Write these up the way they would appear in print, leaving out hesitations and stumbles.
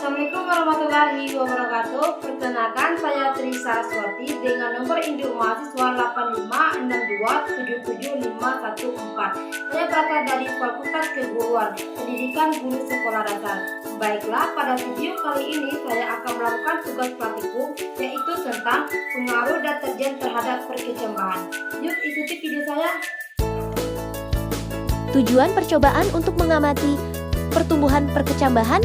Assalamualaikum warahmatullahi wabarakatuh. Perkenalkan, saya Tri Saraswati dengan nomor induk mahasiswa 856277514. Saya berasal dari Fakultas Keguruan Pendidikan Guru Sekolah Dasar. Baiklah, pada video kali ini saya akan melakukan tugas praktikum, yaitu tentang pengaruh deterjen terhadap perkecambahan. Yuk ikuti video saya. Tujuan percobaan untuk mengamati pertumbuhan perkecambahan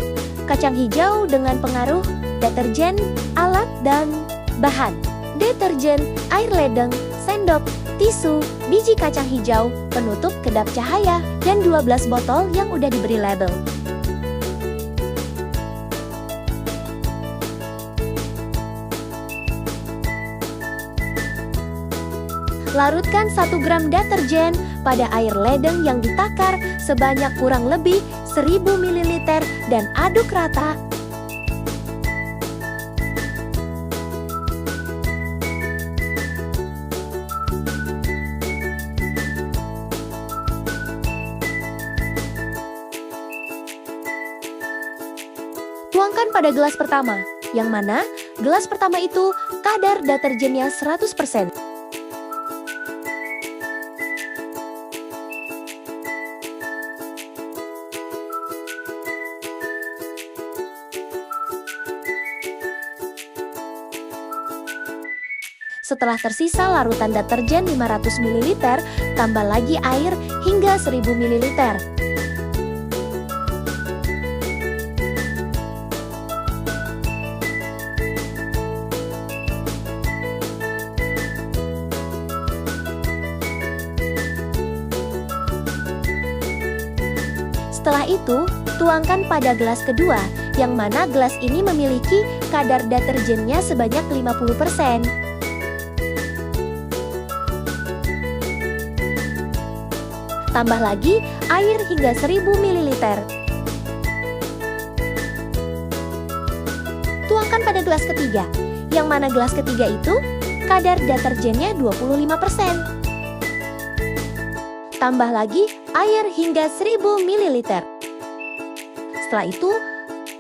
kacang hijau dengan pengaruh deterjen, alat, dan bahan. Deterjen, air ledeng, sendok, tisu, biji kacang hijau, penutup kedap cahaya, dan 12 botol yang udah diberi label. Larutkan 1 gram deterjen pada air ledeng yang ditakar sebanyak kurang lebih 1000 ml dan aduk rata. Tuangkan pada gelas pertama, yang mana gelas pertama itu kadar deterjennya 100%. Setelah tersisa larutan deterjen 500 ml, tambah lagi air hingga 1000 ml. Setelah itu, tuangkan pada gelas kedua, yang mana gelas ini memiliki kadar deterjennya sebanyak 50%. Tambah lagi air hingga 1000 ml. Tuangkan pada gelas ketiga, yang mana gelas ketiga itu kadar deterjennya 25%. Tambah lagi air hingga 1000 ml. Setelah itu,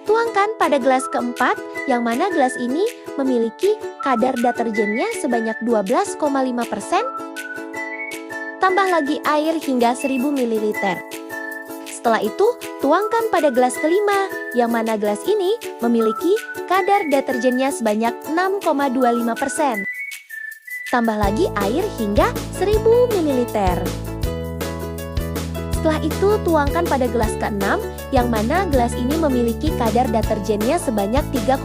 tuangkan pada gelas keempat, yang mana gelas ini memiliki kadar deterjennya sebanyak 12,5%. Tambah lagi air hingga 1000 ml. Setelah itu, tuangkan pada gelas kelima, yang mana gelas ini memiliki kadar deterjennya sebanyak 6,25%. Tambah lagi air hingga 1000 ml. Setelah itu, tuangkan pada gelas keenam, yang mana gelas ini memiliki kadar deterjennya sebanyak 3,1%.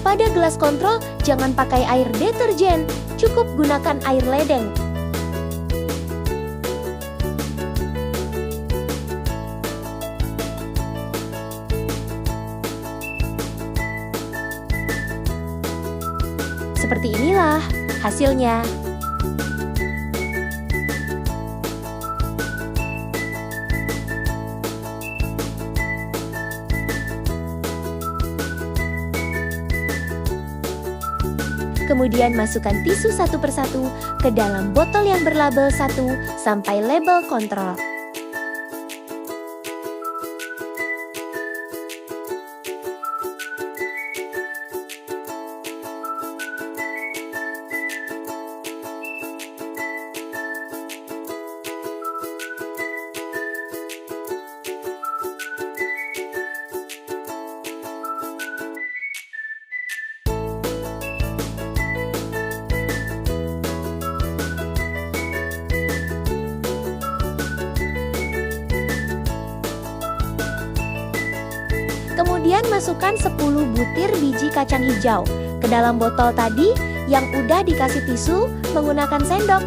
Pada gelas kontrol, jangan pakai air deterjen, cukup gunakan air ledeng. Seperti inilah hasilnya. Kemudian masukkan tisu satu persatu ke dalam botol yang berlabel 1 sampai label kontrol. Kemudian masukkan 10 butir biji kacang hijau ke dalam botol tadi yang udah dikasih tisu menggunakan sendok.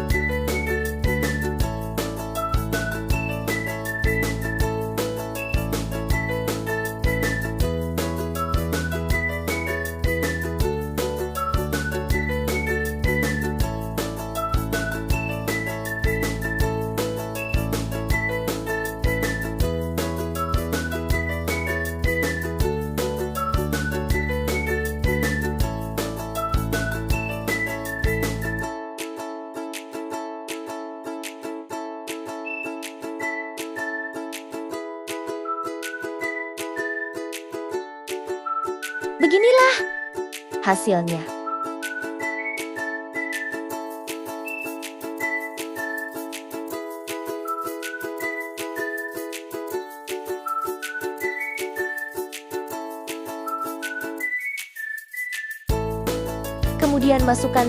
Beginilah hasilnya. Kemudian masukkan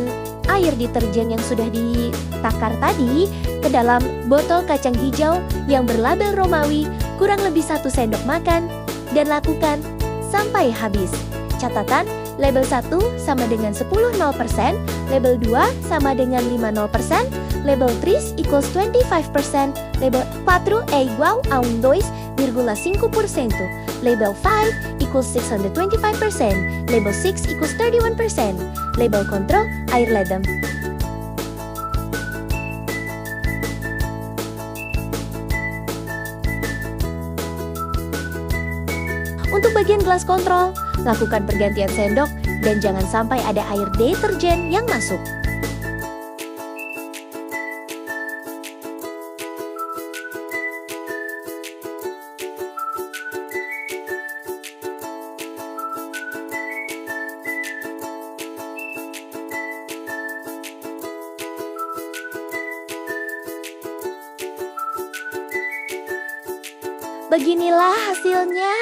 air deterjen yang sudah ditakar tadi ke dalam botol kacang hijau yang berlabel Romawi kurang lebih 1 sendok makan dan lakukan sampai habis. Catatan, label 1 sama dengan 10,0%, label 2 sama dengan 50%, label 3 equals 25%, label 4 é igual a 2,5%, label 5 equals 625%, label 6 equals 31%, label kontrol air ledem. Untuk bagian gelas kontrol, lakukan pergantian sendok dan jangan sampai ada air deterjen yang masuk. Beginilah hasilnya.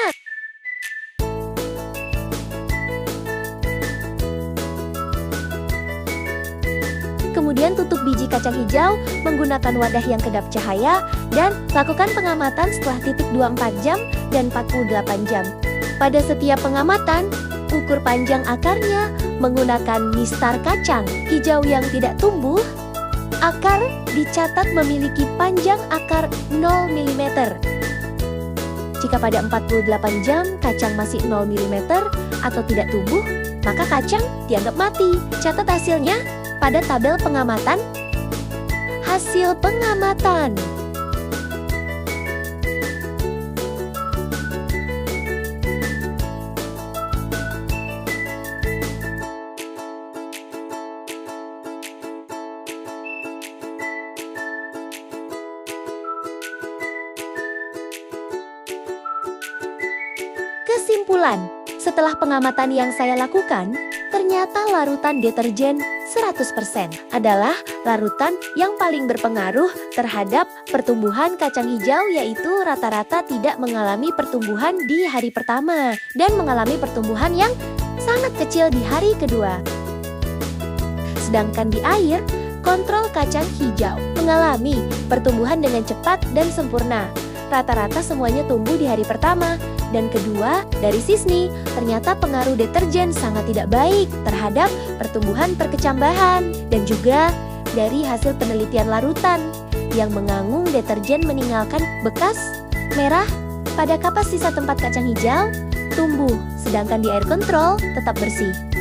Kemudian tutup biji kacang hijau menggunakan wadah yang kedap cahaya dan lakukan pengamatan setelah titik 24 jam dan 48 jam. Pada setiap pengamatan, ukur panjang akarnya menggunakan mistar kacang hijau yang tidak tumbuh. Akar dicatat memiliki panjang akar 0 mm. Jika pada 48 jam kacang masih 0 mm atau tidak tumbuh, maka kacang dianggap mati. Catat hasilnya pada tabel pengamatan. Hasil pengamatan. Kesimpulan, setelah pengamatan yang saya lakukan, ternyata larutan deterjen 100% adalah larutan yang paling berpengaruh terhadap pertumbuhan kacang hijau, yaitu rata-rata tidak mengalami pertumbuhan di hari pertama dan mengalami pertumbuhan yang sangat kecil di hari kedua. Sedangkan di air, kontrol kacang hijau mengalami pertumbuhan dengan cepat dan sempurna. Rata-rata semuanya tumbuh di hari pertama. Dan kedua, dari Sisni, ternyata pengaruh deterjen sangat tidak baik terhadap pertumbuhan perkecambahan. Dan juga dari hasil penelitian larutan yang mengangung deterjen meninggalkan bekas merah pada kapas sisa tempat kacang hijau tumbuh, sedangkan di air kontrol tetap bersih.